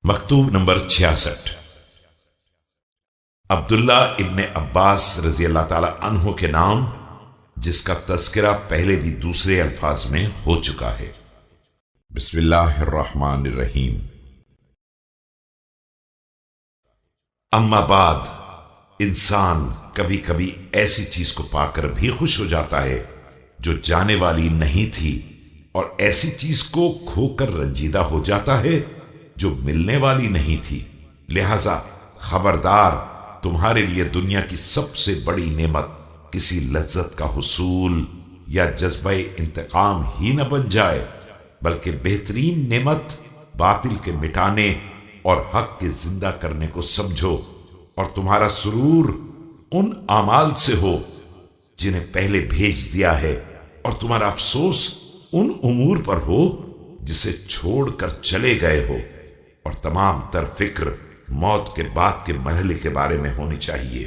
مکتوب نمبر 66۔ عبداللہ ابن عباس رضی اللہ تعالی عنہ کے نام، جس کا تذکرہ پہلے بھی دوسرے الفاظ میں ہو چکا ہے۔ بسم اللہ الرحمن الرحیم۔ اما بعد، انسان کبھی کبھی ایسی چیز کو پا کر بھی خوش ہو جاتا ہے جو جانے والی نہیں تھی، اور ایسی چیز کو کھو کر رنجیدہ ہو جاتا ہے جو ملنے والی نہیں تھی۔ لہذا خبردار، تمہارے لیے دنیا کی سب سے بڑی نعمت کسی لذت کا حصول یا جذبہ انتقام ہی نہ بن جائے، بلکہ بہترین نعمت باطل کے مٹانے اور حق کے زندہ کرنے کو سمجھو، اور تمہارا سرور ان اعمال سے ہو جنہیں پہلے بھیج دیا ہے، اور تمہارا افسوس ان امور پر ہو جسے چھوڑ کر چلے گئے ہو، اور تمام تر فکر موت کے بعد کے مرحلے کے بارے میں ہونی چاہیے۔